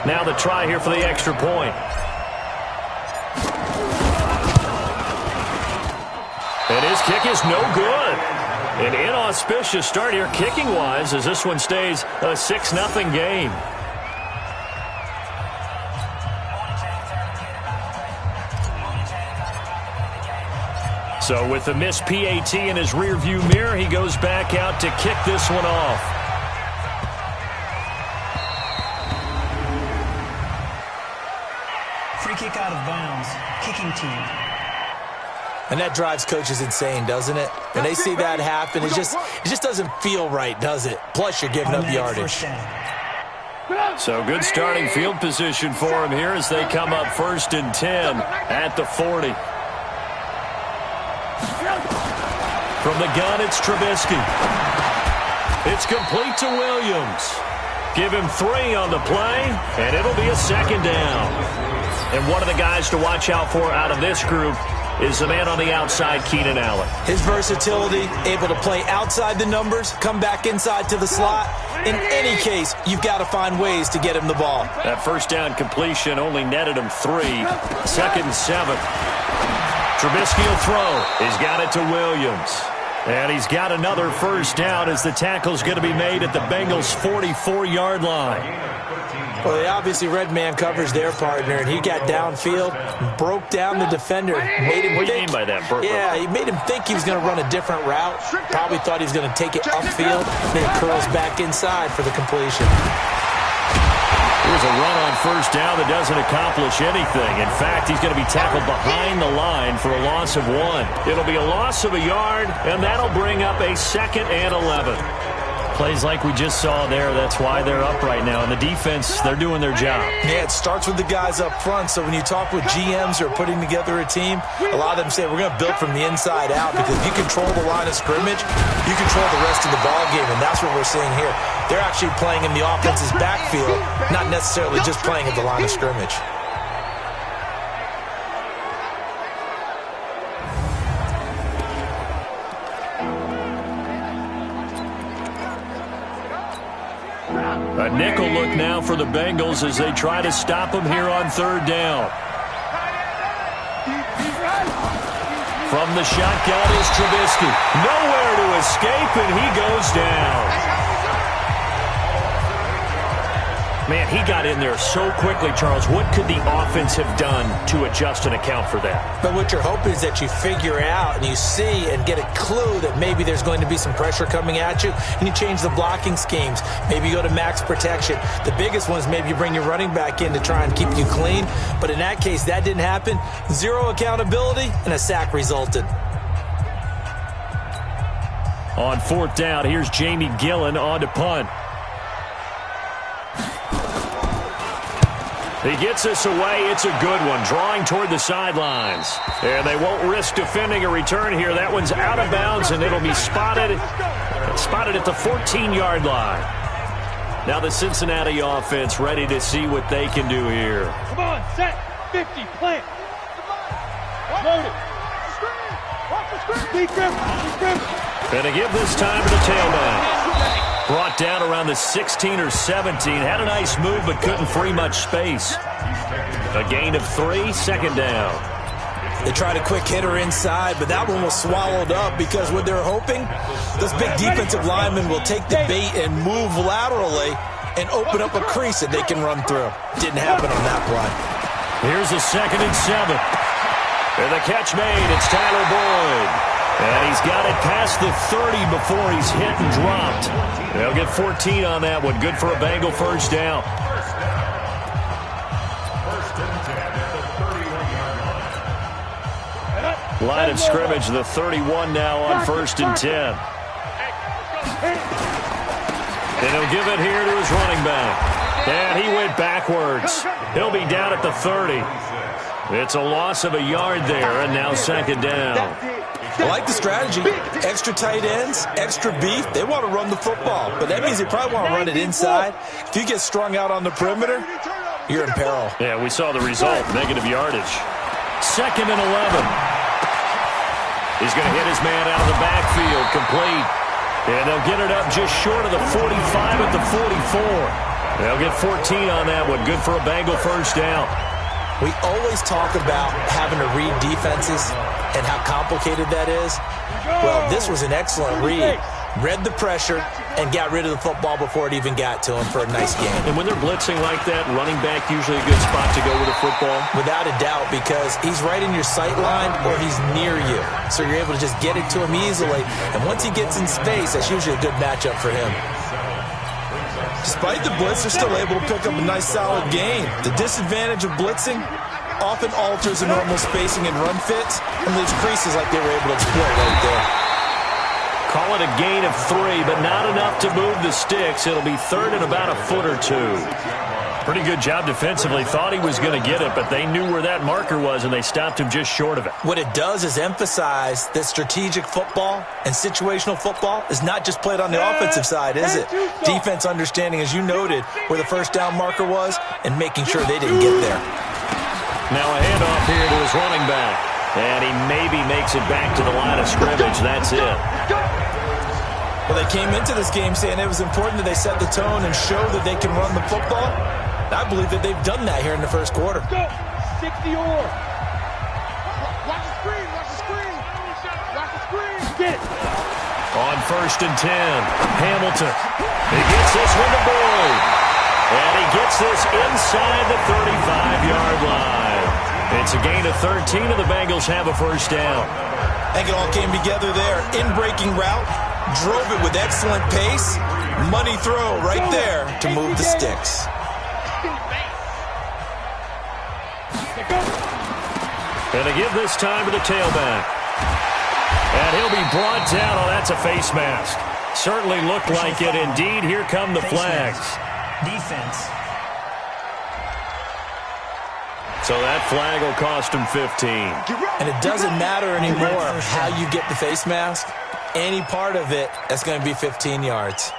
Now the try here for the extra point. And his kick is no good. An inauspicious start here kicking-wise as this one stays a 6-0 game. So with the missed PAT in his rearview mirror, he goes back out to kick this one off. Free kick out of bounds. Kicking team. And that drives coaches insane, doesn't it? When they see that happen, it just doesn't feel right, does it? Plus, you're giving up yardage. So good starting field position for him here as they come up 1st and 10 at the 40. From the gun, it's Trubisky. It's complete to Williams. Give him 3 on the play, and it'll be a 2nd down. And one of the guys to watch out for out of this group is the man on the outside, Keenan Allen. His versatility, able to play outside the numbers, come back inside to the slot. In any case, you've got to find ways to get him the ball. That 1st down completion only netted him 3. 2nd and 7. Trubisky will throw. He's got it to Williams. And he's got another 1st down as the tackle's going to be made at the Bengals' 44-yard line. Well, they obviously red man covers their partner, and he got downfield, broke down the defender. Made him what do you mean by that, Burke? Yeah, he made him think he was going to run a different route. Probably thought he was going to take it upfield, then curls back inside for the completion. Here's a run on 1st down that doesn't accomplish anything. In fact, he's going to be tackled behind the line for a loss of 1. It'll be a loss of a yard, and that'll bring up a 2nd and 11. Plays like we just saw there, that's why they're up right now. And the defense, they're doing their job. Yeah, it starts with the guys up front. So when you talk with GMs who are putting together a team, a lot of them say we're going to build from the inside out, because if you control the line of scrimmage, you control the rest of the ball game, and that's what we're seeing here. They're actually playing in the offense's backfield, not necessarily just playing at the line of scrimmage. A nickel look now for the Bengals as they try to stop him here on 3rd down. From the shotgun is Trubisky. Nowhere to escape, and he goes down. Man, he got in there so quickly, Charles. What could the offense have done to adjust and account for that? But what you're hoping is that you figure out and you see and get a clue that maybe there's going to be some pressure coming at you, and you change the blocking schemes. Maybe you go to max protection. The biggest one is maybe you bring your running back in to try and keep you clean. But in that case, that didn't happen. 0 accountability, and a sack resulted. On 4th down, here's Jamie Gillen on to punt. He gets this away. It's a good one, drawing toward the sidelines. And they won't risk defending a return here. That one's out of bounds, and it'll be spotted at the 14-yard line. Now the Cincinnati offense ready to see what they can do here. Come on, set, 50, plant. Loaded. Watch the screen. And to give this time to the tailback. Brought down around the 16 or 17. Had a nice move, but couldn't free much space. A gain of 3, 2nd down. They tried a quick hitter inside, but that one was swallowed up because what they're hoping, those big defensive linemen will take the bait and move laterally and open up a crease that they can run through. Didn't happen on that play. Here's a 2nd and 7. And the catch made. It's Tyler Boyd. And he's got it past the 30 before he's hit and dropped. They'll get 14 on that one. Good for a Bengal 1st down. Line of scrimmage, the 31 now on 1st and 10. And he'll give it here to his running back. And he went backwards. He'll be down at the 30. It's a loss of a yard there, and now 2nd down. I like the strategy. Extra tight ends, extra beef. They want to run the football, but that means they probably want to run it inside. If you get strung out on the perimeter, you're in peril. Yeah, we saw the result, negative yardage. 2nd and 11. He's going to hit his man out of the backfield, complete. And they'll get it up just short of the 45 at the 44. They'll get 14 on that one. Good for a Bengal first down. We always talk about having to read defenses and how complicated that is. Well, this was an excellent read. Read the pressure and got rid of the football before it even got to him for a nice game. And when they're blitzing like that, running back usually a good spot to go with a football? Without a doubt, because he's right in your sight line or he's near you. So you're able to just get it to him easily. And once he gets in space, that's usually a good matchup for him. Despite the blitz, they're still able to pick up a nice solid gain. The disadvantage of blitzing often alters the normal spacing and run fits and leaves creases like they were able to exploit right there. Call it a gain of 3, but not enough to move the sticks. It'll be third and about a foot or 2. Pretty good job defensively. Thought he was going to get it, but they knew where that marker was, and they stopped him just short of it. What it does is emphasize that strategic football and situational football is not just played on the offensive side, is it? Defense understanding, as you noted, where the first down marker was and making sure they didn't get there. Now a handoff here to his running back, and he maybe makes it back to the line of scrimmage. That's it. Well, they came into this game saying it was important that they set the tone and show that they can run the football. I believe that they've done that here in the first quarter. Go. 60 or. Watch the screen. Watch the screen. Watch the screen. Get it. On first and 10, Hamilton. He gets this one to Boyd. And he gets this inside the 35-yard line. It's a gain of 13, and the Bengals have a first down. I think it all came together there. In-breaking route. Drove it with excellent pace. Money throw right there to move the sticks. And they give this time to the tailback. And he'll be brought down. Oh, that's a face mask. Certainly looked like it. Indeed, here come the flags. Defense. So that flag will cost him 15. And it doesn't matter anymore how you get the face mask. Any part of it, that's going to be 15 yards.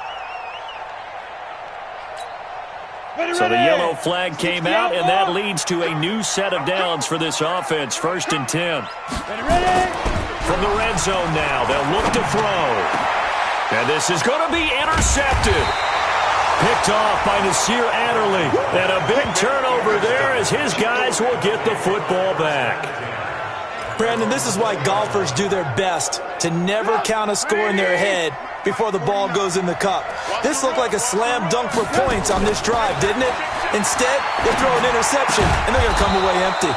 So the yellow flag came out, and that leads to a new set of downs for this offense. First and 10. From the red zone now, they'll look to throw. And this is going to be intercepted. Picked off by Nasir Adderley. And a big turnover there as his guys will get the football back. Brandon, this is why golfers do their best to never count a score in their head before the ball goes in the cup. This looked like a slam dunk for points on this drive, didn't it? Instead, they throw an interception, and they're going to come away empty.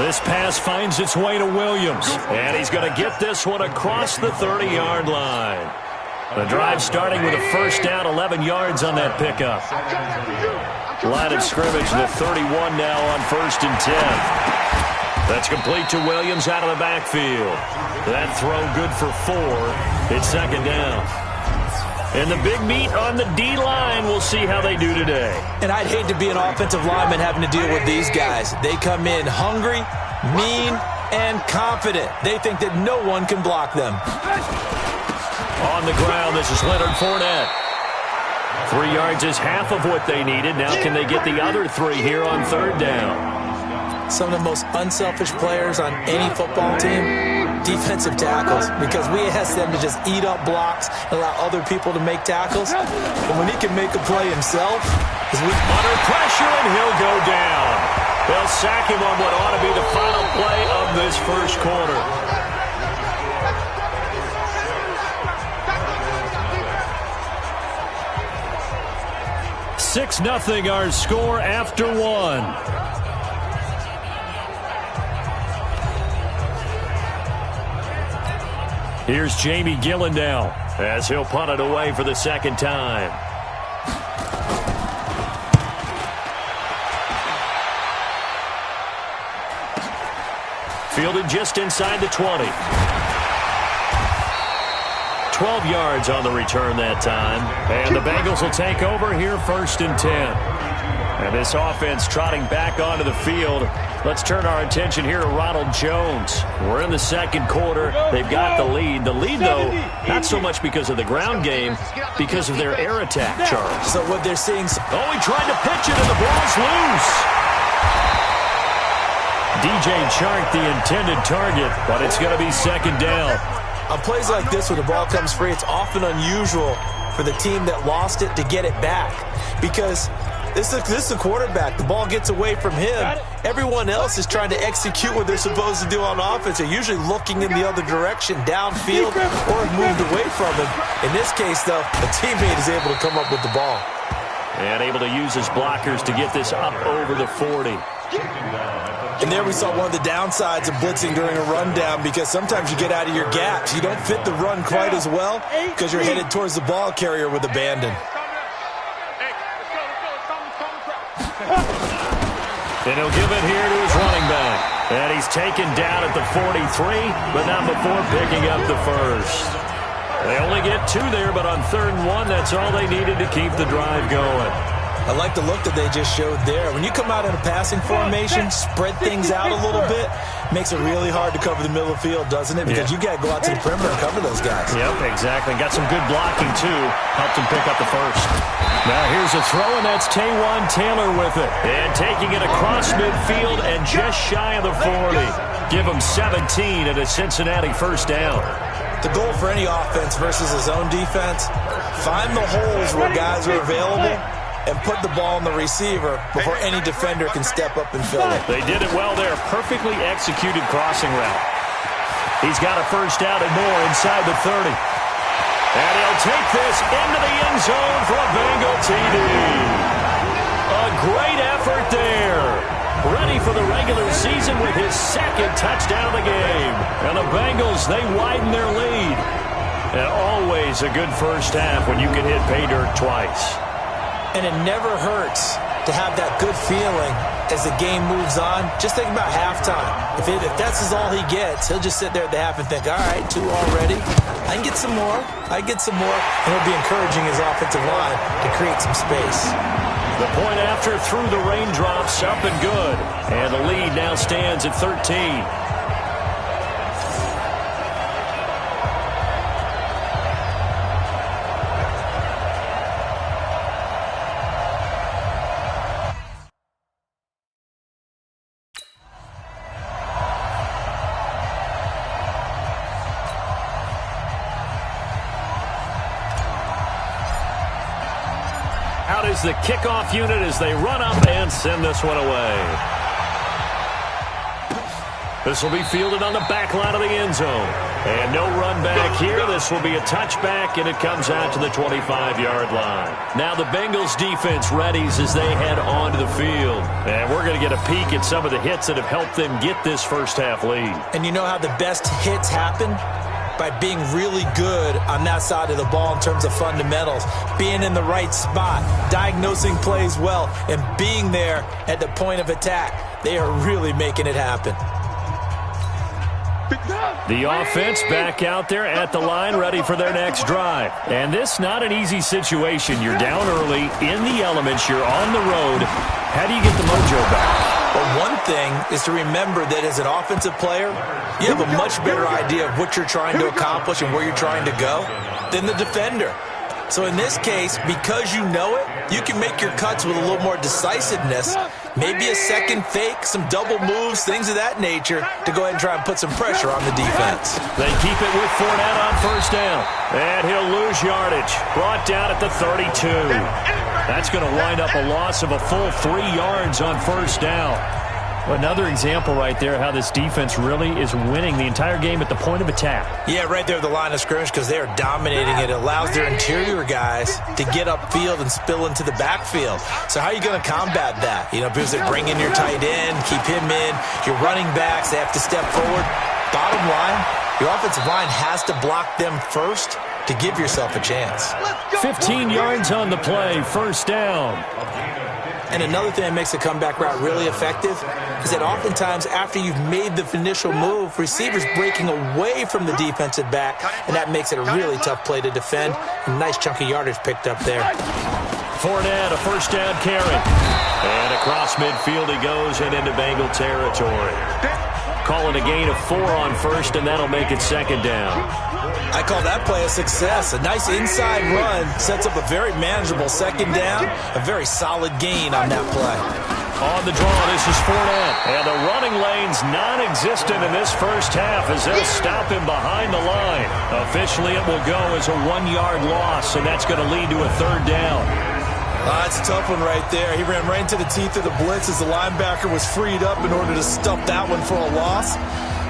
This pass finds its way to Williams, and he's going to get this one across the 30-yard line. The drive starting with a first down, 11 yards on that pickup. Line of scrimmage, the 31 now on first and 10. That's complete to Williams out of the backfield. That throw good for 4. It's second down. And the big meat on the D-line, we'll see how they do today. And I'd hate to be an offensive lineman having to deal with these guys. They come in hungry, mean, and confident. They think that no one can block them. On the ground, this is Leonard Fournette. 3 yards is half of what they needed. Now can they get the other 3 here on third down? Some of the most unselfish players on any football team, defensive tackles, because we ask them to just eat up blocks and allow other people to make tackles. But when he can make a play himself, under pressure, and he'll go down. They'll sack him on what ought to be the final play of this first quarter. (6-0) our score after 1. Here's Jamie Gillen now as he'll punt it away for the second time. Fielded just inside the 20. 12 yards on the return that time. And the Bengals will take over here first and 10. And this offense trotting back onto the field. Let's turn our attention here to Ronald Jones. We're in the second quarter. They've got the lead. The lead, though, not so much because of the ground game, because of their air attack, Charles. So what they're seeing... Oh, he tried to pitch it, and the ball's loose. DJ Chark, the intended target, but it's going to be second down. On plays like this, when the ball comes free, it's often unusual for for the team that lost it to get it back. Because this is a quarterback. The ball gets away from him. Everyone else is trying to execute what they're supposed to do on offense. They're usually looking in the other direction, downfield, or have moved away from him. In this case, though, a teammate is able to come up with the ball. And able to use his blockers to get this up over the 40. And there we saw one of the downsides of blitzing during a rundown, because sometimes you get out of your gaps. You don't fit the run quite as well because you're headed towards the ball carrier with abandon. And he'll give it here to his running back. And he's taken down at the 43, but not before picking up the first. They only get 2 there, but on 3rd and 1, that's all they needed to keep the drive going. I like the look that they just showed there. When you come out in a passing formation, spread things out a little bit, makes it really hard to cover the middle of the field, doesn't it? Because you got to go out to the perimeter and cover those guys. Yep, exactly. Got some good blocking, too. Helped him pick up the first. Now here's a throw, and that's Taywan Taylor with it. And taking it across midfield and just shy of the 40. Give him 17 at a Cincinnati first down. The goal for any offense versus a zone defense, find the holes where guys are available and put the ball on the receiver before any defender can step up and fill it. They did it well there. Perfectly executed crossing route. He's got a first down and more inside the 30. And he'll take this into the end zone for a Bengal TD. A great effort there. Ready for the regular season with his 2nd touchdown of the game. And the Bengals, they widen their lead. And always a good first half when you can hit pay dirt twice. And it never hurts to have that good feeling as the game moves on. Just think about halftime. If that's all he gets, he'll just sit there at the half and think, all right, 2 already. I can get some more. I can get some more. And he'll be encouraging his offensive line to create some space. The point after through the raindrops, up and good. And the lead now stands at 13. Out is the kickoff unit as they run up and send this one away. This will be fielded on the back line of the end zone. And no run back here. This will be a touchback, and it comes out to the 25-yard line. Now the Bengals defense readies as they head onto the field. And we're going to get a peek at some of the hits that have helped them get this first half lead. And you know how the best hits happen? By being really good on that side of the ball in terms of fundamentals, being in the right spot, diagnosing plays well, and being there at the point of attack. They are really making it happen. The offense back out there at the line, ready for their next drive. And this not an easy situation. You're down early, in the elements, you're on the road. How do you get the mojo back? Well, one thing is to remember that as an offensive player, you have a much better idea of what you're trying to accomplish and where you're trying to go than the defender. So in this case, because you know it, you can make your cuts with a little more decisiveness, maybe a second fake, some double moves, things of that nature, to go ahead and try and put some pressure on the defense. They keep it with Fournette on first down. And he'll lose yardage. Brought down at the 32. That's going to wind up a loss of a full 3 yards on first down. Another example right there how this defense really is winning the entire game at the point of attack. Yeah, right there at the line of scrimmage, because they are dominating it. It allows their interior guys to get upfield and spill into the backfield. So how are you going to combat that? You know, because they bring in your tight end, keep him in. Your running backs, they have to step forward. Bottom line, your offensive line has to block them first to give yourself a chance. 15 yards on the play, first down. And another thing that makes the comeback route really effective is that oftentimes after you've made the initial move, receivers breaking away from the defensive back, and that makes it a really tough play to defend. A nice chunk of yardage picked up there. Fournette, a first down carry. And across midfield he goes and into Bengal territory. Calling a gain of 4 on first, and that'll make it second down. I call that play a success. A nice inside run sets up a very manageable second down. A very solid gain on that play. On the draw, this is Fournette. And the running lane's non-existent in this first half as they'll stop him behind the line. Officially, it will go as a 1-yard loss, and that's going to lead to a third down. That's a tough one right there. He ran right into the teeth of the blitz as the linebacker was freed up in order to stuff that one for a loss.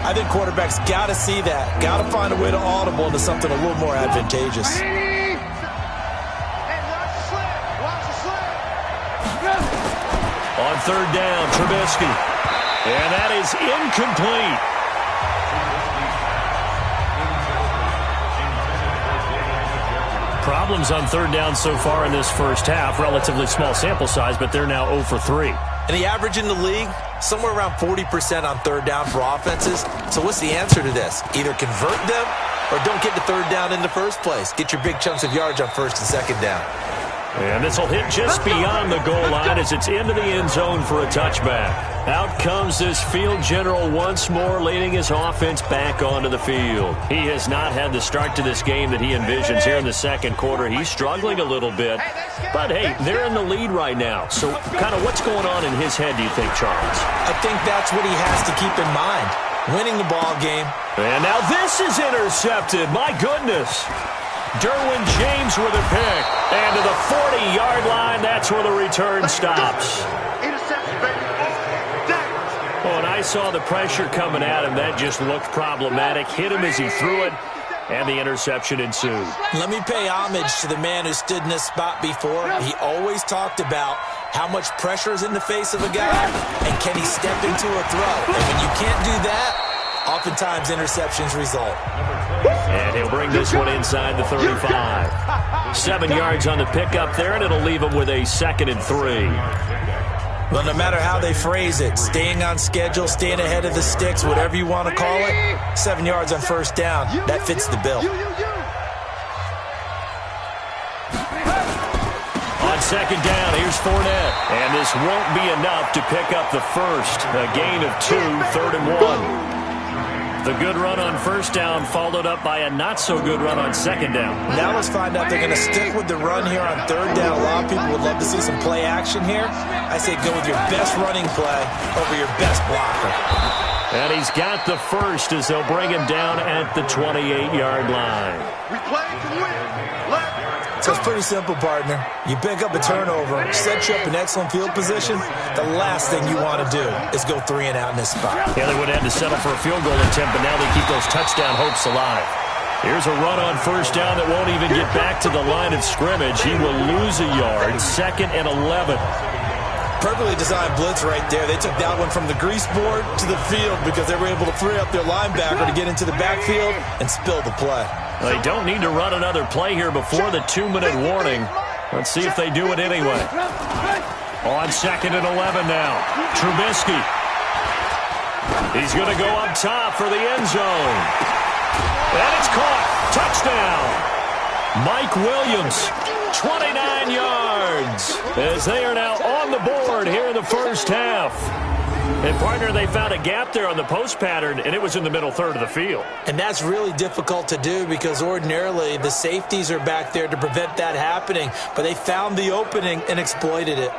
I think quarterbacks got to see that. Got to find a way to audible into something a little more advantageous. On third down, Trubisky. And that is incomplete. Problems on third down so far in this first half. Relatively small sample size, but they're now 0 for 3. And the average in the league, somewhere around 40% on third down for offenses. So what's the answer to this? Either convert them or don't get to third down in the first place. Get your big chunks of yards on first and second down. And this will hit just beyond the goal line as it's into the end zone for a touchback. Out comes this field general once more, leading his offense back onto the field. He has not had the start to this game that he envisions here in the second quarter. He's struggling a little bit. But, hey, they're in the lead right now. So kind of what's going on in his head, do you think, Charles? I think that's what he has to keep in mind. Winning the ball game. And now this is intercepted. My goodness. Derwin James with a pick. And to the 40-yard line, that's where the return stops. Oh, and I saw the pressure coming at him. That just looked problematic. Hit him as he threw it, and the interception ensued. Let me pay homage to the man who stood in this spot before. He always talked about how much pressure is in the face of a guy, and can he step into a throw. And when you can't do that, oftentimes interceptions result. And he'll bring this one inside the 35. 7 yards on the pickup there, and it'll leave him with a 2nd and 3. Well, no matter how they phrase it, staying on schedule, staying ahead of the sticks, whatever you want to call it, 7 yards on first down, that fits the bill. On second down, here's Fournette. And this won't be enough to pick up the first. A gain of 2, 3rd and 1. The good run on first down followed up by a not-so-good run on second down. Now let's find out they're going to stick with the run here on third down. A lot of people would love to see some play action here. I say go with your best running play over your best blocker. And he's got the first as they'll bring him down at the 28-yard line. We play to win. So it's pretty simple, partner. You pick up a turnover, set you up in excellent field position. The last thing you want to do is go 3 and out in this spot. Yeah, they would have to settle for a field goal attempt, but now they keep those touchdown hopes alive. Here's a run on first down that won't even get back to the line of scrimmage. He will lose a yard, 2nd and 11. Perfectly designed blitz right there. They took that one from the grease board to the field because they were able to free up their linebacker to get into the backfield and spill the play. They don't need to run another play here before the 2-minute warning. Let's see if they do it anyway. On 2nd and 11 now. Trubisky. He's going to go up top for the end zone. And it's caught. Touchdown. Mike Williams, 29 yards, as they are now on the board here in the first half. And, partner, they found a gap there on the post pattern, and it was in the middle third of the field. And that's really difficult to do because ordinarily the safeties are back there to prevent that happening. But they found the opening and exploited it.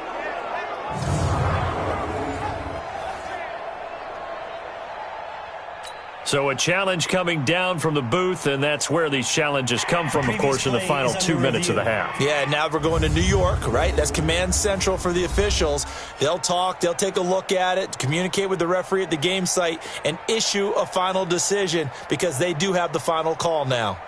So a challenge coming down from the booth, and that's where these challenges come from, of course, in the final 2 minutes of the half. Yeah, now we're going to New York, right? That's command central for the officials. They'll talk, they'll take a look at it, communicate with the referee at the game site, and issue a final decision because they do have the final call now.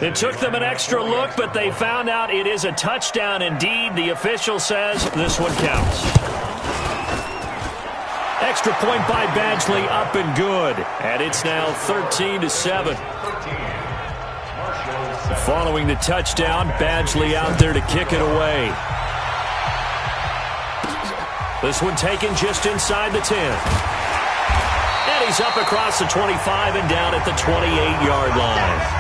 It took them an extra look, but they found out it is a touchdown indeed. The official says this one counts. Extra point by Badgley, up and good. And it's now 13-7. Following the touchdown, Badgley out there to kick it away. This one taken just inside the 10. And he's up across the 25 and down at the 28-yard line.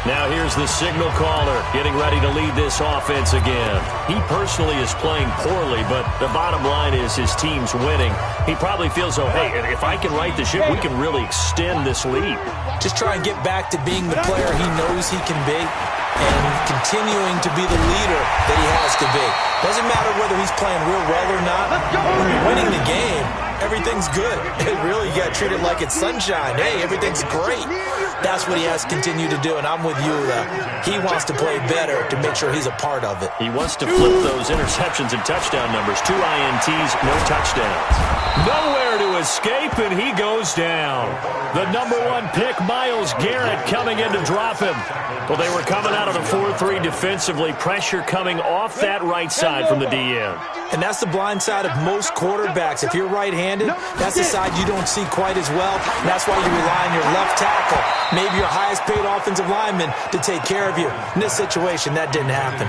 Now here's the signal caller getting ready to lead this offense again. He personally is playing poorly, but the bottom line is his team's winning. He probably feels, oh, hey, if I can right the ship, we can really extend this lead. Just try and get back to being the player he knows he can be and continuing to be the leader that he has to be. Doesn't matter whether he's playing real well or not. When you're winning the game, everything's good. Really, you got to treat it like it's sunshine. Hey, everything's great. That's what he has to continue to do, and I'm with you. He wants to play better to make sure he's a part of it. He wants to flip those interceptions and touchdown numbers. 2 INTs, no touchdowns. Nowhere to escape, and he goes down. The #1 pick, Myles Garrett, coming in to drop him. Well, they were coming out of the 4-3 defensively. Pressure coming off that right side from the DN. And that's the blind side of most quarterbacks. If you're right-handed, that's the side you don't see quite as well. And that's why you rely on your left tackle, maybe your highest-paid offensive lineman, to take care of you. In this situation, that didn't happen.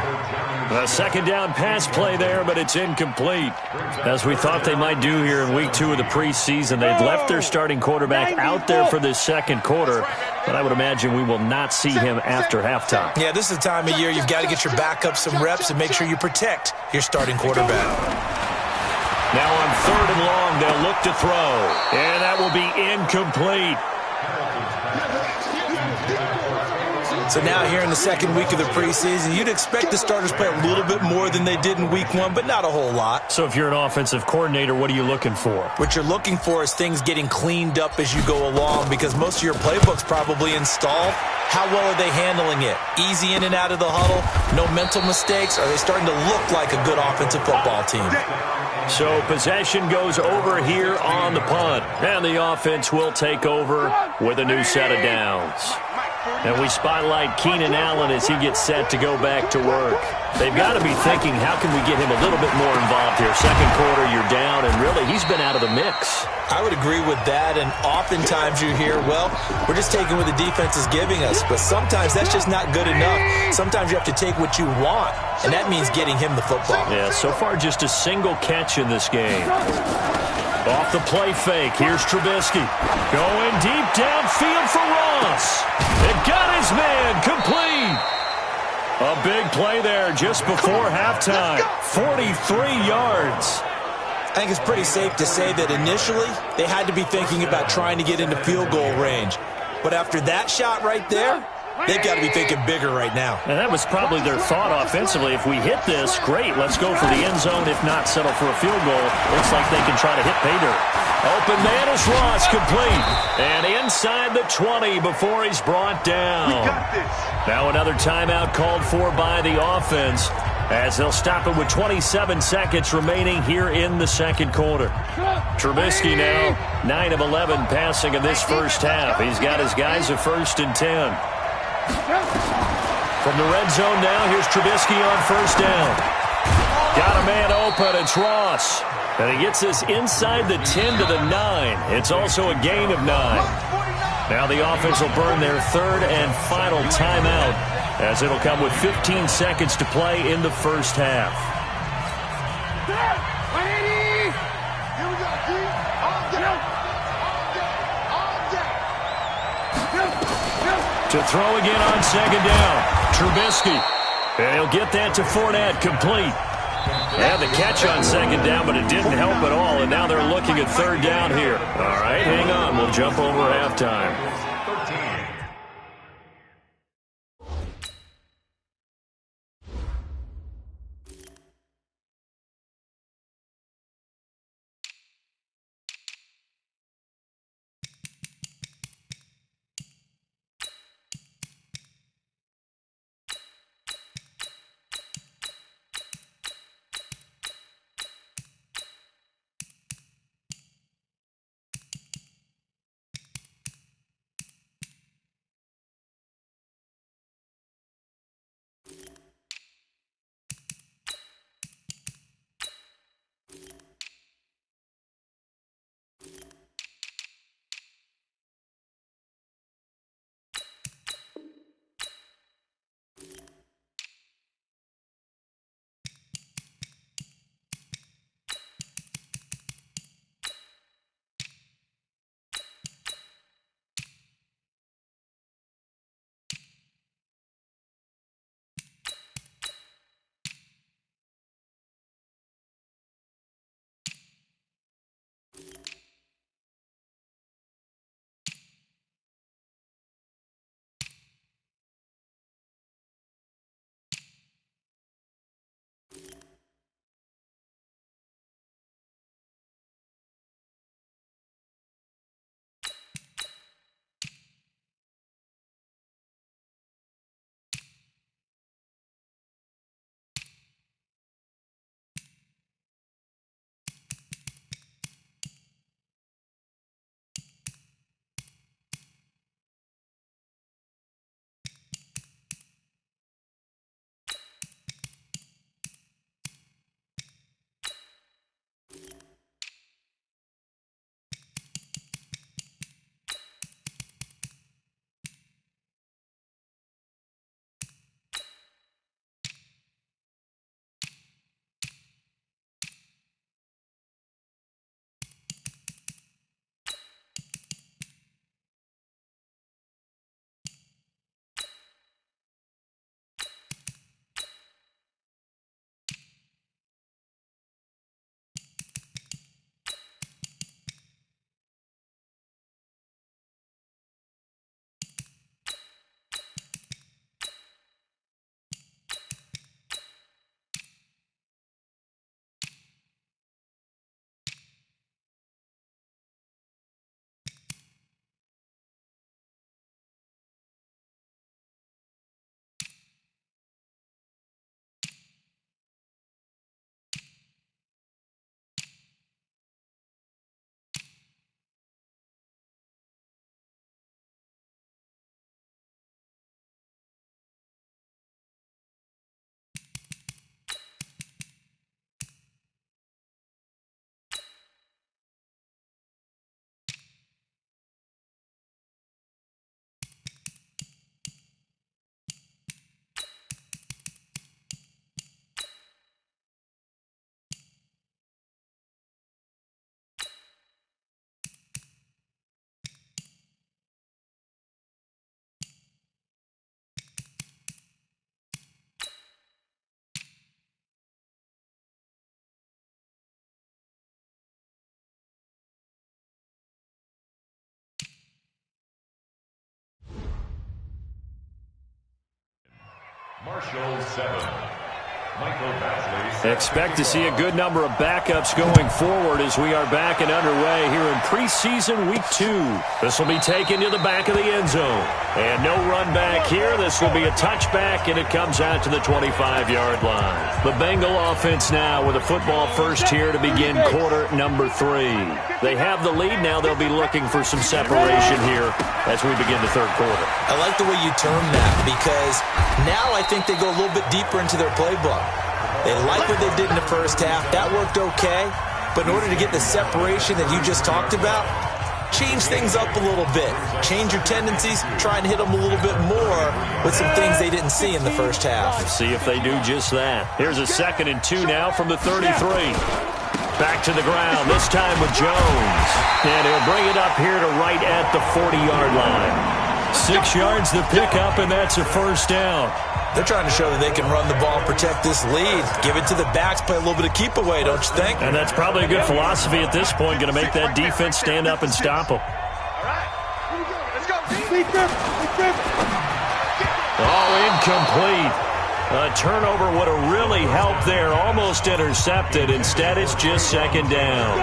A second down pass play there, but it's incomplete. As we thought they might do here in week 2 of the preseason, they've left their starting quarterback out there for this second quarter, but I would imagine we will not see him after halftime. Yeah, this is the time of year you've got to get your backup some reps and make sure you protect your starting quarterback. Now on 3rd and long, they'll look to throw, and that will be incomplete. So now here in the second week of the preseason, you'd expect the starters to play a little bit more than they did in week 1, but not a whole lot. So if you're an offensive coordinator, what are you looking for? What you're looking for is things getting cleaned up as you go along, because most of your playbook's probably installed. How well are they handling it? Easy in and out of the huddle? No mental mistakes? Are they starting to look like a good offensive football team? So possession goes over here on the punt, and the offense will take over with a new set of downs. And we spotlight Keenan Allen as he gets set to go back to work. They've got to be thinking, how can we get him a little bit more involved here? Second quarter, you're down, and really, he's been out of the mix. I would agree with that, and oftentimes you hear, well, we're just taking what the defense is giving us, but sometimes that's just not good enough. Sometimes you have to take what you want, and that means getting him the football. Yeah, so far just a single catch in this game. Off the play fake, here's Trubisky. Going deep downfield for Ross. It got his man complete. A big play there just before halftime. 43 yards. I think it's pretty safe to say that initially they had to be thinking about trying to get into field goal range. But after that shot right there, they've got to be thinking bigger right now. And that was probably their thought offensively. If we hit this, great. Let's go for the end zone. If not, settle for a field goal. Looks like they can try to hit pay dirt. Open man is Ross, complete. And inside the 20 before he's brought down. Now another timeout called for by the offense, as they'll stop it with 27 seconds remaining here in the second quarter. Trubisky now 9 of 11 passing in this first half. He's got his guys a 1st and 10. From the red zone now, here's Trubisky on 1st down. Got a man open, it's Ross. And he gets this inside the 10 to the 9. It's also a gain of 9. Now the offense will burn their 3rd and final timeout, as it'll come with 15 seconds to play in the first half. To throw again on 2nd down, Trubisky. And he'll get that to Fournette, complete. They had the catch on 2nd down, but it didn't help at all, and now they're looking at 3rd down here. All right, hang on. We'll jump over halftime. Expect to see a good number of backups going forward as we are back and underway here in preseason week 2. This will be taken to the back of the end zone. And no run back here. This will be a touchback, and it comes out to the 25-yard line. The Bengal offense now with a football first here to begin quarter number 3. They have the lead now. They'll be looking for some separation here as we begin the third quarter. I like the way you term that because now I think they go a little bit deeper into their playbook. They like what they did in the first half. That worked okay. But in order to get the separation that you just talked about, change things up a little bit. Change your tendencies. Try and hit them a little bit more with some things they didn't see in the first half. See if they do just that. Here's a 2nd and 2 now from the 33. Back to the ground, this time with Jones. And he'll bring it up here to right at the 40-yard line. 6 yards to pick up, and that's a first down. They're trying to show that they can run the ball, protect this lead, give it to the backs, play a little bit of keep away, don't you think? And that's probably a good philosophy at this point, going to make that defense stand up and stop them. All right, here we go. Let's go. Big trip. Oh, incomplete. A turnover would have really helped there, almost intercepted. Instead, it's just 2nd down.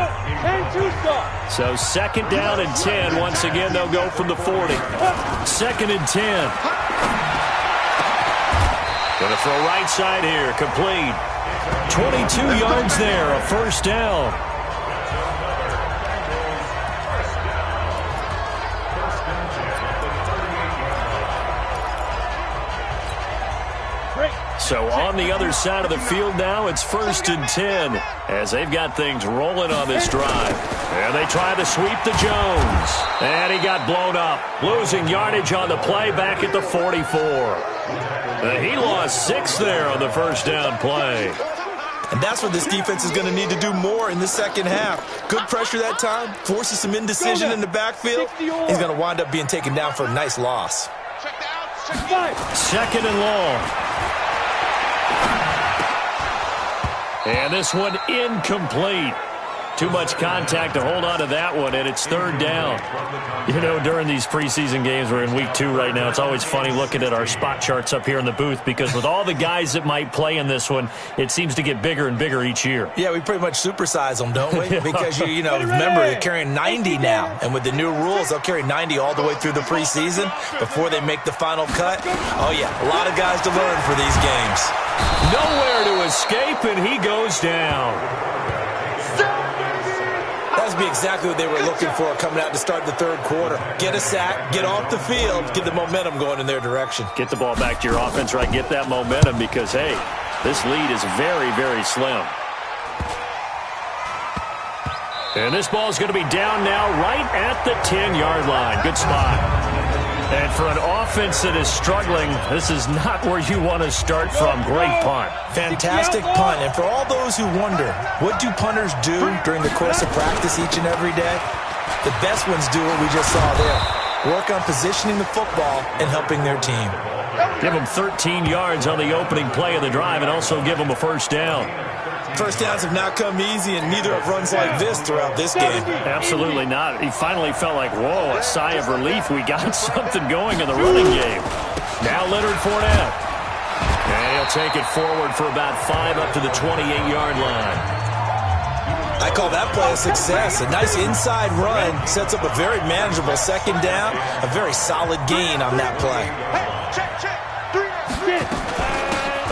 So 2nd down and 10. Once again, they'll go from the 40. 2nd and 10. Going to throw right side here, complete. 22 yards there, a first down. So on the other side of the field now, it's 1st and 10 as they've got things rolling on this drive. And they try to sweep to Jones. And he got blown up, losing yardage on the play back at the 44. He lost 6 there on the first down play. And that's what this defense is going to need to do more in the second half. Good pressure that time, forces some indecision in the backfield. He's going to wind up being taken down for a nice loss. 2nd and long. And this one incomplete. Too much contact to hold on to that one, and it's 3rd down. You know, during these preseason games, we're in week 2 right now, it's always funny looking at our spot charts up here in the booth because with all the guys that might play in this one, it seems to get bigger and bigger each year. Yeah, we pretty much supersize them, don't we? Because, you know, remember, they're carrying 90 now. And with the new rules, they'll carry 90 all the way through the preseason before they make the final cut. Oh, yeah, a lot of guys to learn for these games. Nowhere to escape, and he goes down. That would be exactly what they were looking for coming out to start the third quarter. Get a sack, get off the field, get the momentum going in their direction. Get the ball back to your offense, right? Get that momentum because, hey, this lead is very, very slim. And this ball is going to be down now right at the 10-yard line. Good spot. And for an offense that is struggling, this is not where you want to start from. Great punt. Fantastic punt. And for all those who wonder, what do punters do during the course of practice each and every day? The best ones do what we just saw there. Work on positioning the football and helping their team. Give them 13 yards on the opening play of the drive and also give them a first down. First downs have not come easy, and neither have runs like this throughout this game. Absolutely not. He finally felt like, whoa, a sigh of relief. We got something going in the running game. Now Leonard Fournette. And he'll take it forward for about 5 up to the 28-yard line. I call that play a success. A nice inside run sets up a very manageable second down. A very solid gain on that play.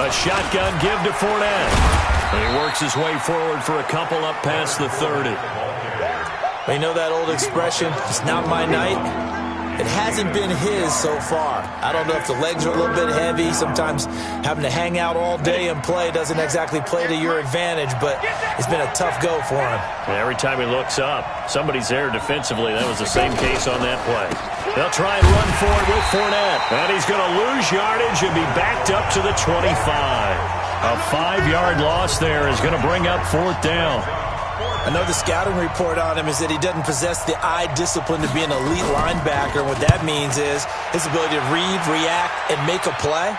A shotgun give to Fournette. And he works his way forward for a couple up past the 30. You know that old expression, it's not my night? It hasn't been his so far. I don't know if the legs are a little bit heavy. Sometimes having to hang out all day and play doesn't exactly play to your advantage, but it's been a tough go for him. And every time he looks up, somebody's there defensively. That was the same case on that play. They'll try and run for it with Fournette. And he's going to lose yardage and be backed up to the 25. A 5-yard loss there is going to bring up 4th down. I know the scouting report on him is that he doesn't possess the eye discipline to be an elite linebacker. And what that means is his ability to read, react, and make a play.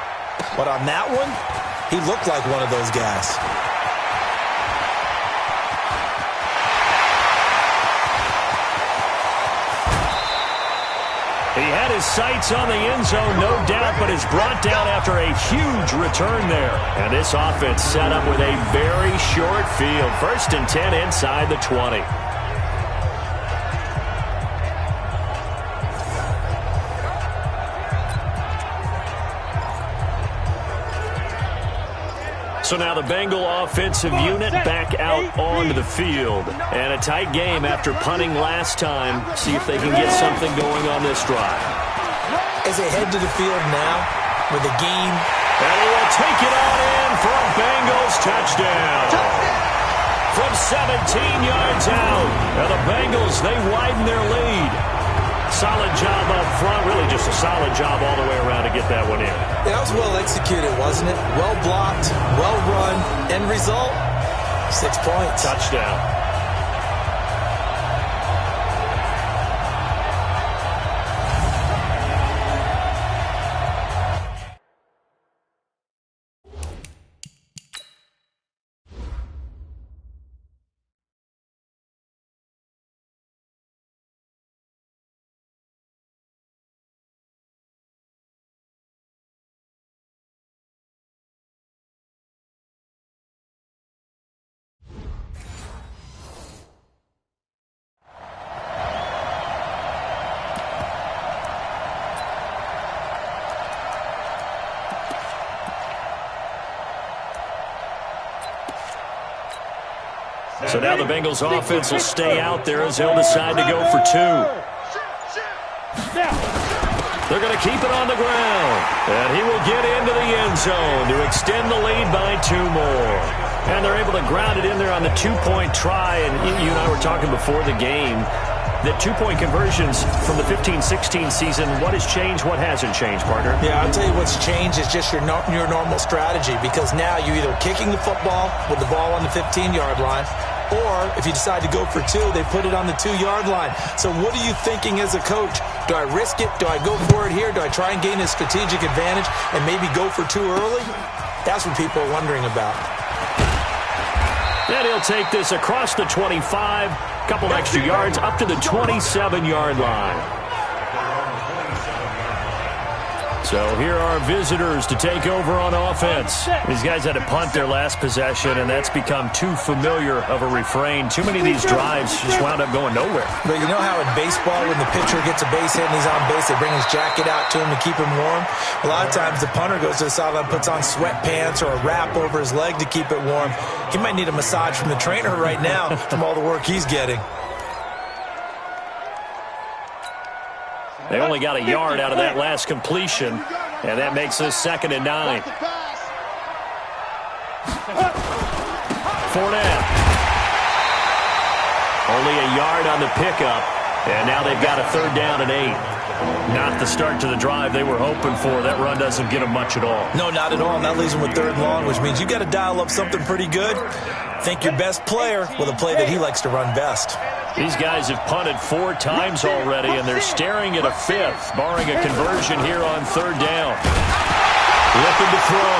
But on that one, he looked like one of those guys. He Had his sights on the end zone, no doubt, but is brought down after a huge return there. And this offense set up with a very short field. 1st and 10 inside the 20. So now the Bengal offensive unit back out onto the field. And a tight game after punting last time. See if they can get something going on this drive. As they head to the field now with a game. And he will take it on in for a Bengals touchdown. From 17 yards out. And the Bengals, they widen their lead. Solid job up front. Really just a solid job all the way around to get that one in. That was well executed, wasn't it? Well blocked, well run. End result, 6 points. Touchdown. So now the Bengals offense will stay out there as they'll decide to go for 2. They're going to keep it on the ground. And he will get into the end zone to extend the lead by 2 more. And they're able to ground it in there on the 2-point try. And you and I were talking before the game that 2-point conversions from the 15-16 season, what has changed, what hasn't changed, partner? Yeah, I'll tell you what's changed is just your normal strategy, because now you're either kicking the football with the ball on the 15-yard line, or if you decide to go for 2, they put it on the 2-yard line. So what are you thinking as a coach? Do I risk it? Do I go for it here? Do I try and gain a strategic advantage and maybe go for 2 early? That's what people are wondering about. And he'll take this across the 25, couple extra yards up to the 27-yard line. So here are visitors to take over on offense. These guys had to punt their last possession, and that's become too familiar of a refrain. Too many of these drives just wound up going nowhere. But you know how in baseball, when the pitcher gets a base hit and he's on base, they bring his jacket out to him to keep him warm? A lot of times the punter goes to the sideline, puts on sweatpants or a wrap over his leg to keep it warm. He might need a massage from the trainer right now from all the work he's getting. They only got a yard out of that last completion, and that makes this 2nd and 9. Fournette. Only a yard on the pickup, and now they've got a 3rd down and 8. Not the start to the drive they were hoping for. That run doesn't get them much at all. No, not at all. And that leaves them with 3rd and long, which means you got to dial up something pretty good. Think your best player with a play that he likes to run best. These guys have punted 4 times already, and they're staring at a 5th, barring a conversion here on 3rd down. Looking to throw.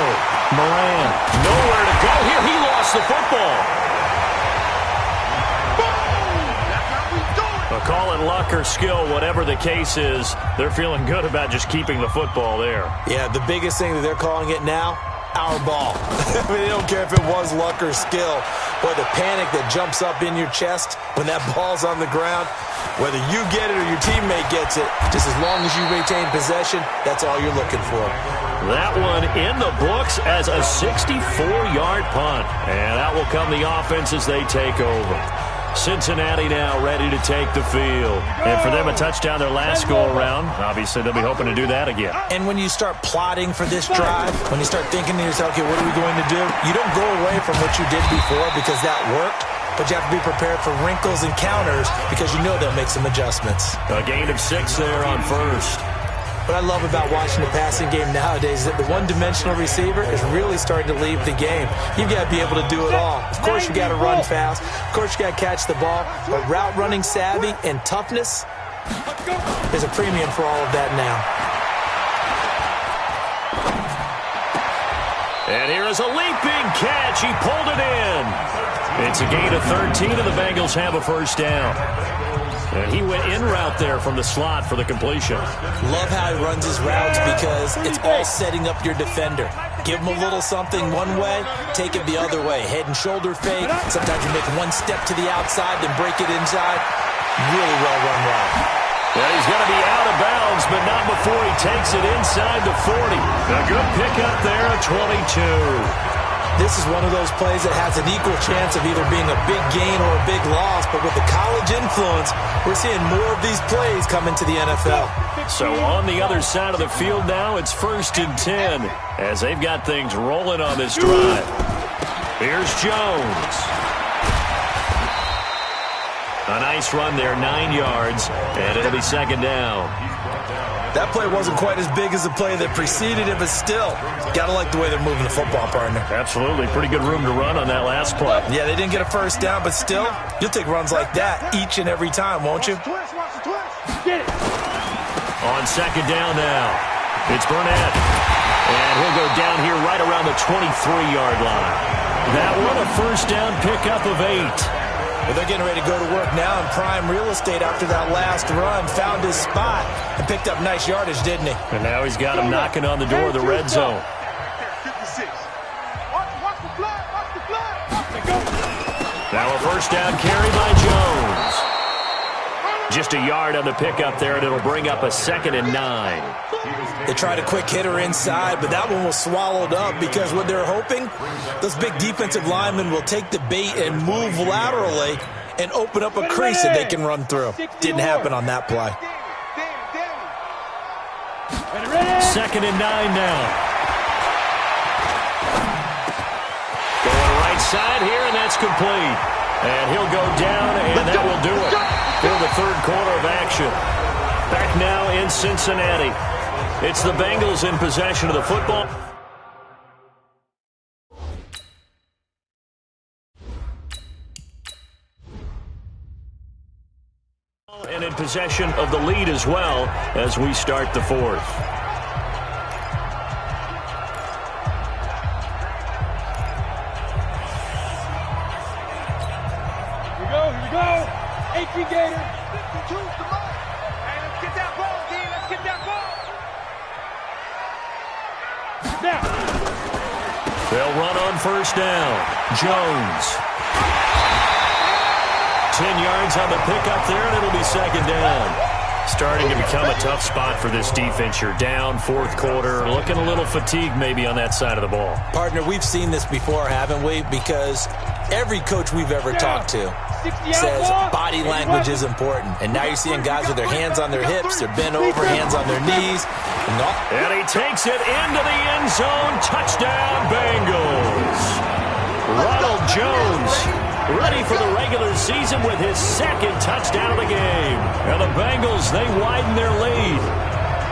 Moran, nowhere to go here. He lost the football. Call it luck or skill, whatever the case is, they're feeling good about just keeping the football there. Yeah, the biggest thing that they're calling it now, our ball. I mean, they don't care if it was luck or skill. Boy, the panic that jumps up in your chest when that ball's on the ground, whether you get it or your teammate gets it, just as long as you retain possession, that's all you're looking for. That one in the books as a 64-yard punt. And that will come the offense as they take over. Cincinnati now ready to take the field. And for them, a touchdown their last go-around. Obviously, they'll be hoping to do that again. And when you start plotting for this drive, when you start thinking to yourself, okay, what are we going to do? You don't go away from what you did before because that worked, but you have to be prepared for wrinkles and counters because you know they'll make some adjustments. A gain of 6 there on 1st. What I love about watching the passing game nowadays is that the one-dimensional receiver is really starting to leave the game. You've got to be able to do it all. Of course, you got to run fast. Of course, you got to catch the ball. But route running savvy and toughness, there's a premium for all of that now. And here is a leaping catch. He pulled it in. It's a gain of 13, and the Bengals have a 1st down. And he went in route there from the slot for the completion. Love how he runs his routes because it's all setting up your defender. Give him a little something one way, take it the other way. Head and shoulder fake. Sometimes you make one step to the outside, then break it inside. Really well run route. Well, he's going to be out of bounds, but not before he takes it inside the 40. A good pickup there at 22. This is one of those plays that has an equal chance of either being a big gain or a big loss, but with the college influence, we're seeing more of these plays come into the NFL. So on the other side of the field now, it's 1st and 10 as they've got things rolling on this drive. Here's Jones. A nice run there, 9 yards, and it'll be 2nd down. That play wasn't quite as big as the play that preceded it, but still, got to like the way they're moving the football, partner. Absolutely. Pretty good room to run on that last play. Yeah, they didn't get a first down, but still, you'll take runs like that each and every time, won't you? Get it. On 2nd down now, it's Burnett. And he'll go down here right around the 23-yard line. That one, a first down pickup of 8. Well, they're getting ready to go to work now in prime real estate after that last run. Found his spot and picked up nice yardage, didn't he? And now he's got him knocking on the door of the red zone. Now a first down carry by Jones. Just a yard on the pickup there, and it'll bring up a 2nd and 9. They tried a quick hitter inside, but that one was swallowed up because what they're hoping, those big defensive linemen will take the bait and move laterally and open up a crease that they can run through. Didn't happen on that play. 2nd and 9 now. Going right side here, and that's complete. And he'll go down, and that will do it for the 3rd quarter of action. Back now in Cincinnati. It's the Bengals in possession of the football. And in possession of the lead as well as we start the 4th. Here we go. 18 Gators. 52, come on. Hey, let's get that ball, D. Let's get that ball. Now. They'll run on first down. Jones. 10 yards on the pickup there, and it'll be 2nd down. Starting to become a tough spot for this defense. You're down, 4th quarter, looking a little fatigued maybe on that side of the ball. Partner, we've seen this before, haven't we? Because every coach we've ever talked to says body language is important. And now you're seeing guys with their hands on their hips, they're bent over, hands on their knees. And he takes it into the end zone. Touchdown, Bengals. Ronald Jones ready for the regular season with his 2nd touchdown of the game. And the Bengals, they widen their lead.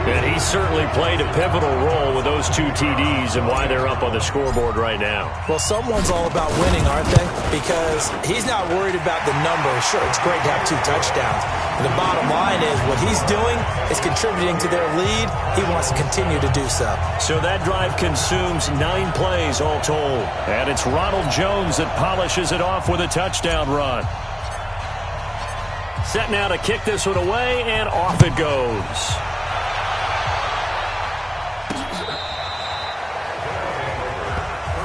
And he certainly played a pivotal role with those 2 TDs and why they're up on the scoreboard right now. Well, someone's all about winning, aren't they? Because he's not worried about the number. Sure, it's great to have 2 touchdowns. But the bottom line is what he's doing is contributing to their lead. He wants to continue to do so. So that drive consumes 9 plays all told. And it's Ronald Jones that polishes it off with a touchdown run. Set now to kick this one away, and off it goes.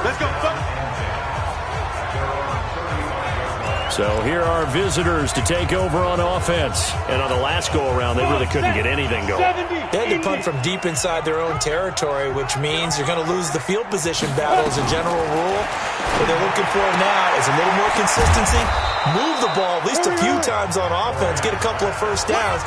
Let's go. So here are visitors to take over on offense. And on the last go-around, they really couldn't get anything going. They had to punt from deep inside their own territory, which means you're going to lose the field position battle as a general rule. What they're looking for now is a little more consistency. Move the ball at least a few times on offense. Get a couple of first downs.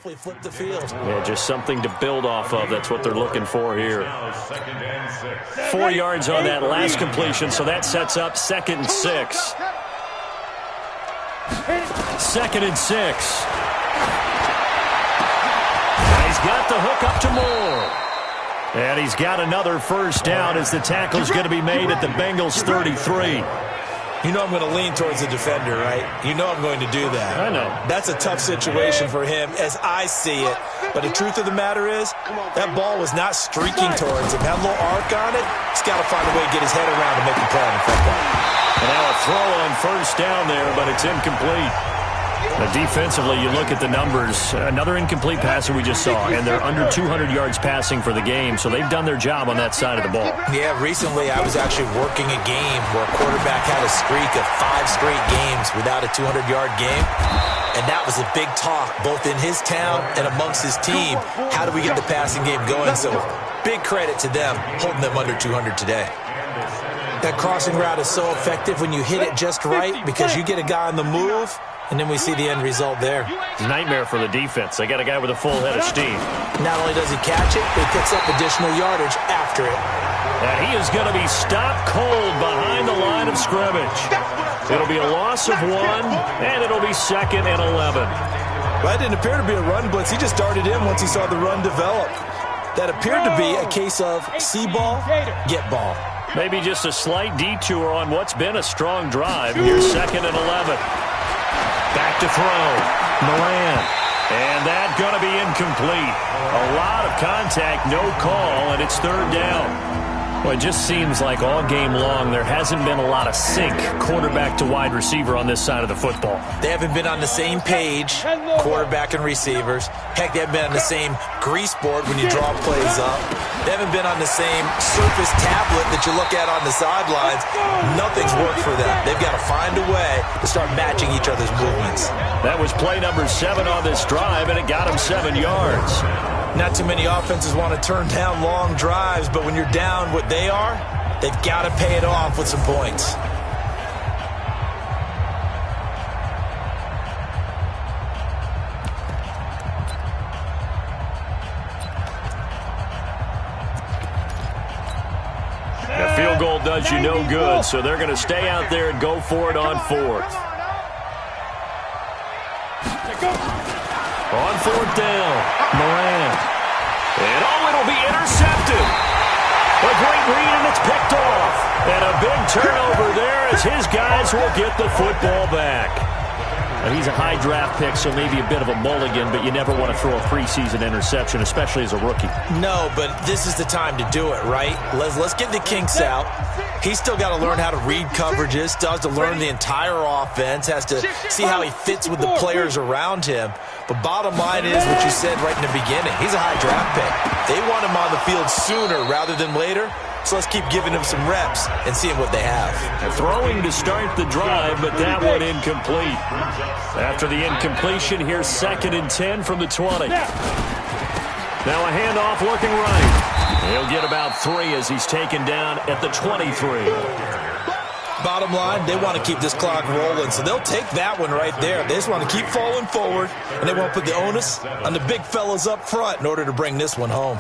hopefully flip the field. Yeah, just something to build off of. That's what they're looking for here. 4 yards on that last completion, so that sets up 2nd and 6. 2nd and 6. And he's got the hook up to Moore. And he's got another first down as the tackle's going to be made at the Bengals 33. You know I'm going to lean towards the defender, right? You know I'm going to do that. I know. That's a tough situation for him as I see it. But the truth of the matter is, that ball was not streaking towards him. Had a little arc on it. He's got to find a way to get his head around and make the play on the football. And now a throw on first down there, but it's incomplete. Defensively, you look at the numbers. Another incomplete passer we just saw, and they're under 200 yards passing for the game, so they've done their job on that side of the ball. Yeah, recently I was actually working a game where a quarterback had a streak of 5 straight games without a 200-yard game, and that was a big talk both in his town and amongst his team. How do we get the passing game going? So big credit to them holding them under 200 today. That crossing route is so effective when you hit it just right because you get a guy on the move, and then we see the end result there. Nightmare for the defense. They got a guy with a full head of steam. Not only does he catch it, but he picks up additional yardage after it. And he is going to be stopped cold behind the line of scrimmage. It'll be a loss of 1, and it'll be 2nd and 11. Well, it didn't appear to be a run blitz. He just darted in once he saw the run develop. That appeared to be a case of see ball, get ball. Maybe just a slight detour on what's been a strong drive. Here's 2nd and 11. Back to throw. Moran. And that's going to be incomplete. A lot of contact, no call, and it's 3rd down. Well, it just seems like all game long there hasn't been a lot of sync quarterback to wide receiver on this side of the football. They haven't been on the same page, quarterback and receivers. Heck, they haven't been on the same grease board when you draw plays up. They haven't been on the same surface tablet that you look at on the sidelines. Nothing's worked for them. They've got to find a way to start matching each other's movements. That was play number 7 on this drive, and it got him 7 yards. Not too many offenses want to turn down long drives, but when you're down what they are, they've got to pay it off with some points. A field goal does you no good, so they're going to stay out there and go for it on 4th. On 4th down, Moran. And it'll be intercepted. A great read, and it's picked off. And a big turnover there as his guys will get the football back. And he's a high draft pick, so maybe a bit of a mulligan, but you never want to throw a preseason interception, especially as a rookie. No, but this is the time to do it, right? Let's get the kinks out. He's still got to learn how to read coverages, still has to learn the entire offense, has to see how he fits with the players around him. But bottom line is what you said right in the beginning. He's a high draft pick. They want him on the field sooner rather than later. So let's keep giving him some reps and seeing what they have. Throwing to start the drive, but that one incomplete. After the incompletion, here's 2nd and 10 from the 20. Now a handoff looking right. He'll get about 3 as he's taken down at the 23. Bottom line, they want to keep this clock rolling, so they'll take that one right there. They just want to keep falling forward, and they won't put the onus on the big fellas up front in order to bring this one home.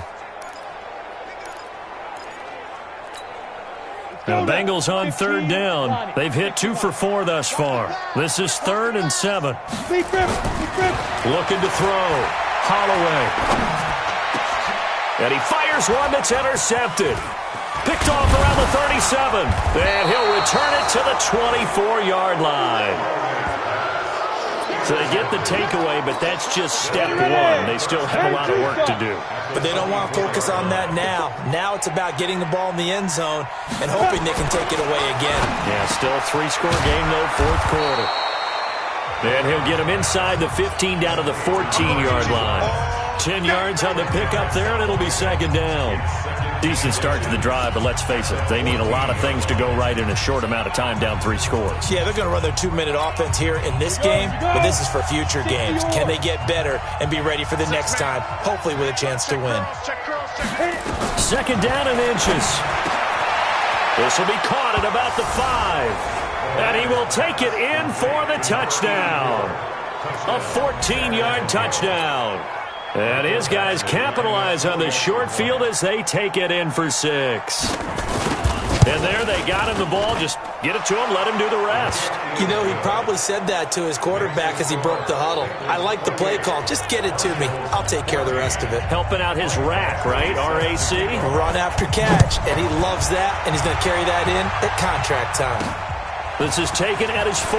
Now, Bengals on 3rd down. They've hit 2 for 4 thus far. This is 3rd and 7. Looking to throw. Holloway. And he fires one that's intercepted. Picked off around the 37. And he'll return it to the 24-yard line. So they get the takeaway, but that's just step 1. They still have a lot of work to do. But they don't want to focus on that now. Now it's about getting the ball in the end zone and hoping they can take it away again. Yeah, still a 3-score game, though, 4th quarter. And he'll get him inside the 15 down to the 14-yard line. 10 yards on the pickup there, and it'll be 2nd down. Decent start to the drive, but let's face it, they need a lot of things to go right in a short amount of time down 3 scores. Yeah, they're going to run their 2-minute offense here in this game, but this is for future games. Can they get better and be ready for the next time, hopefully with a chance to win? 2nd down and inches. This will be caught at about the 5. And he will take it in for the touchdown. A 14-yard touchdown. And his guys capitalize on the short field as they take it in for 6. And there they got him the ball. Just get it to him, let him do the rest. You know, he probably said that to his quarterback as he broke the huddle. I like the play call. Just get it to me. I'll take care of the rest of it. Helping out his rack, right? R-A-C? Run after catch, and he loves that, and he's going to carry that in at contract time. This is taken at his 4.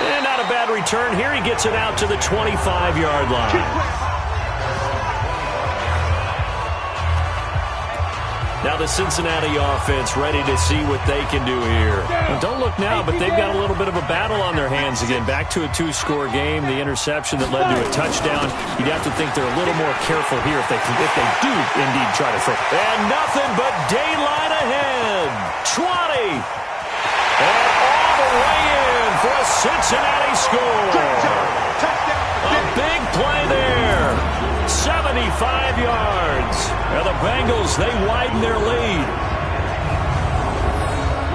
And not a bad return here. He gets it out to the 25-yard line. Now the Cincinnati offense ready to see what they can do here. And don't look now, but they've got a little bit of a battle on their hands again. Back to a 2-score game. The interception that led to a touchdown. You'd have to think they're a little more careful here if they do indeed try to throw. And nothing but daylight ahead. 20. And all the way in for a Cincinnati score. A big play there. 75 yards. Now the Bengals, they widen their lead.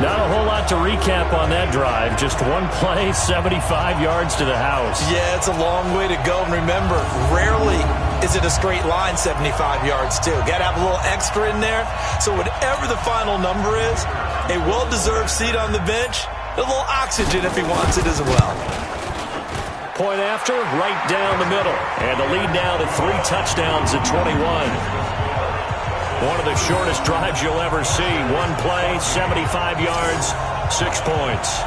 Not a whole lot to recap on that drive. Just one play, 75 yards to the house. Yeah, it's a long way to go. And remember, rarely is it a straight line 75 yards, too. Got to have a little extra in there. So whatever the final number is, a well-deserved seat on the bench, a little oxygen if he wants it as well. Point after, right down the middle. And the lead now to 3 touchdowns at 21. One of the shortest drives you'll ever see. One play, 75 yards, 6 points.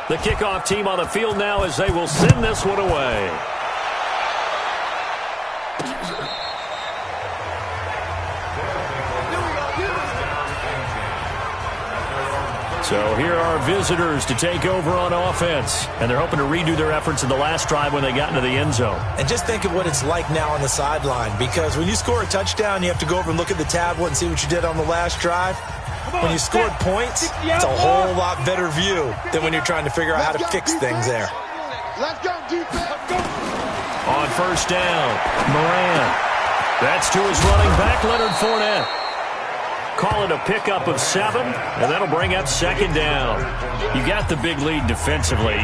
The kickoff team on the field now as they will send this one away. So here are visitors to take over on offense. And they're hoping to redo their efforts in the last drive when they got into the end zone. And just think of what it's like now on the sideline. Because when you score a touchdown, you have to go over and look at the tablet and see what you did on the last drive. When you scored points, it's a whole lot better view than when you're trying to figure out how to fix things there. Let's go, defense. On first down, Moran. That's to his running back, Leonard Fournette. Call it a pickup of 7, and that'll bring up second down. You got the big lead defensively.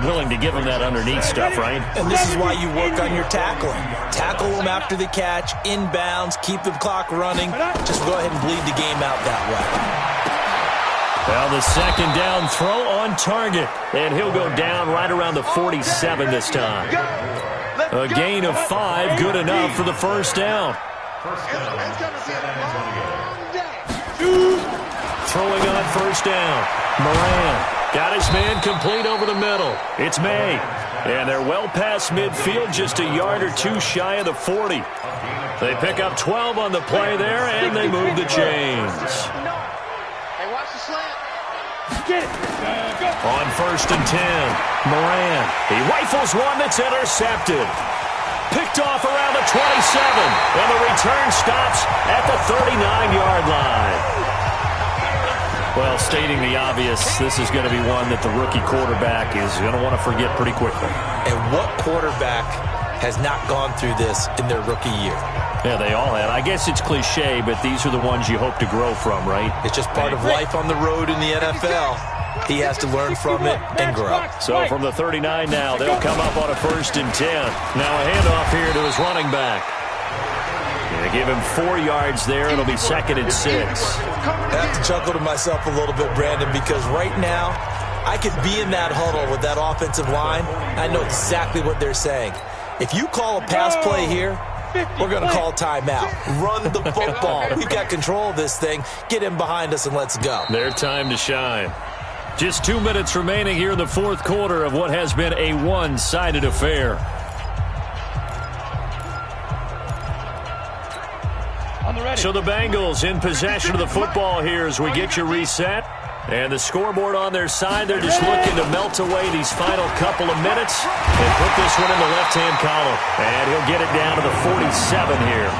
Willing to give them that underneath stuff, right? And this is why you work on your tackling. Tackle them after the catch, inbounds, keep the clock running. Just go ahead and bleed the game out that way. Well, the second down throw on target. And he'll go down right around the 47 this time. A gain of 5, good enough for the first down. Throwing on first down. Moran got his man complete over the middle. It's May. And they're well past midfield, just a yard or 2 shy of the 40. They pick up 12 on the play there, and they move the chains. Hey, watch the slant. On first and 10, Moran. He rifles one that's intercepted. Picked off around the 27, and the return stops at the 39-yard line. Well, stating the obvious, this is going to be one that the rookie quarterback is going to want to forget pretty quickly. And what quarterback has not gone through this in their rookie year? Yeah, they all have. I guess it's cliche, but these are the ones you hope to grow from, right? It's just part of life on the road in the NFL. He has to learn from it and grow. So from the 39 now, they'll come up on a first and 10. Now a handoff here to his running back. They give him 4 yards there. It'll be second and 6. I have to chuckle to myself a little bit, Brandon, because right now I could be in that huddle with that offensive line. I know exactly what they're saying. If you call a pass play here, we're going to call timeout. Run the football. We've got control of this thing. Get him behind us and let's go. Their time to shine. Just 2 minutes remaining here in the fourth quarter of what has been a one-sided affair. So the Bengals in possession of the football here as we get you reset. And the scoreboard on their side, they're just looking to melt away these final couple of minutes and put this one in the left-hand column. And he'll get it down to the 47 here.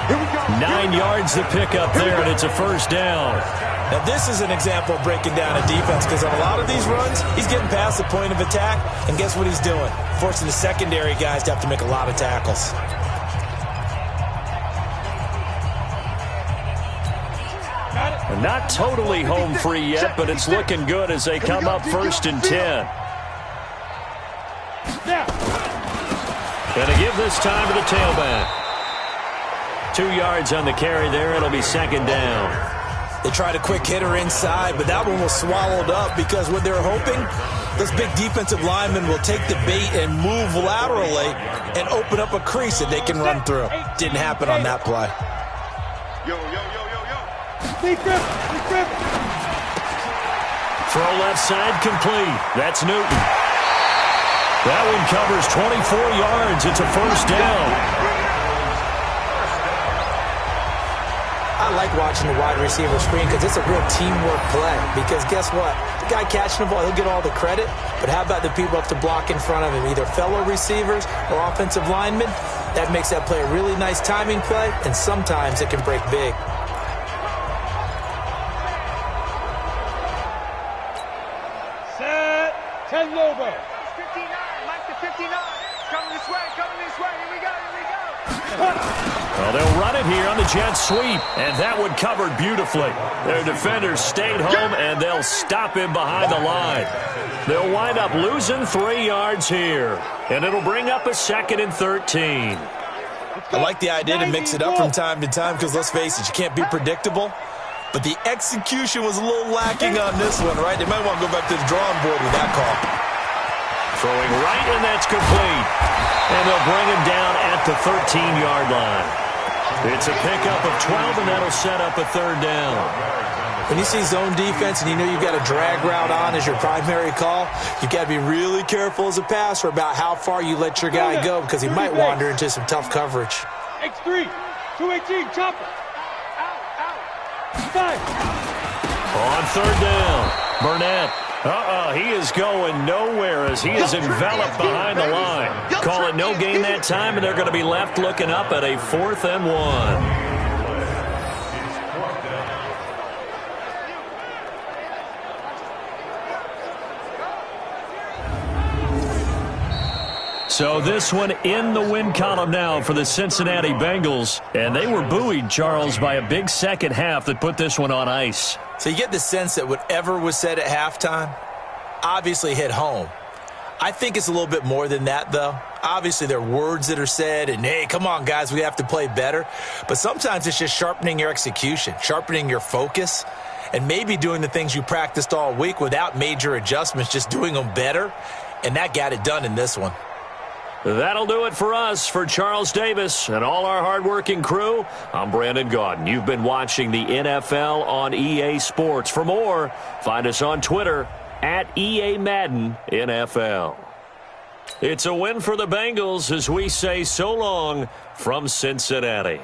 9 yards to pick up there, and it's a first down. Now, this is an example of breaking down a defense because on a lot of these runs, he's getting past the point of attack, and guess what he's doing? Forcing the secondary guys to have to make a lot of tackles. Not totally home free yet, but it's looking good as they come up 1st and 10. Gonna give this time to the tailback. 2 yards on the carry there. It'll be 2nd down. They tried a quick hitter inside, but that one was swallowed up because what they're hoping, those big defensive linemen will take the bait and move laterally and open up a crease that they can run through. Didn't happen on that play. Throw left side complete. That's Newton. That one covers 24 yards. It's a first down. I like watching the wide receiver screen because it's a real teamwork play. Because guess what? The guy catching the ball, he'll get all the credit. But how about the people up to block in front of him, either fellow receivers or offensive linemen? That makes that play a really nice timing play, and sometimes it can break big. Set. 10 Lobo. 59. Mike to 59. Coming this way. Here we go. Well, they'll run it here on the jet sweep, and that one covered beautifully. Their defenders stayed home, and they'll stop him behind the line. They'll wind up losing 3 yards here, and it'll bring up a 2nd and 13. I like the idea to mix it up from time to time because, let's face it, you can't be predictable. But the execution was a little lacking on this one, right? They might want to go back to the drawing board with that call. Throwing right, and that's complete. And they'll bring him down at the 13-yard line. It's a pickup of 12, and that'll set up a 3rd down. When you see zone defense and you know you've got a drag route on as your primary call, you've got to be really careful as a passer about how far you let your guy go because he might wander into some tough coverage. X3, 218, chopper. Out. On 3rd down, Burnett. He is going nowhere as he is enveloped behind the line. Call it no gain that time, and they're going to be left looking up at a 4th and 1. So this one in the win column now for the Cincinnati Bengals. And they were buoyed, Charles, by a big second half that put this one on ice. So you get the sense that whatever was said at halftime obviously hit home. I think it's a little bit more than that, though. Obviously, there are words that are said, and, hey, come on, guys, we have to play better. But sometimes it's just sharpening your execution, sharpening your focus, and maybe doing the things you practiced all week without major adjustments, just doing them better. And that got it done in this one. That'll do it for us. For Charles Davis and all our hardworking crew, I'm Brandon Gaudin. You've been watching the NFL on EA Sports. For more, find us on Twitter at EA Madden NFL. It's a win for the Bengals as we say so long from Cincinnati.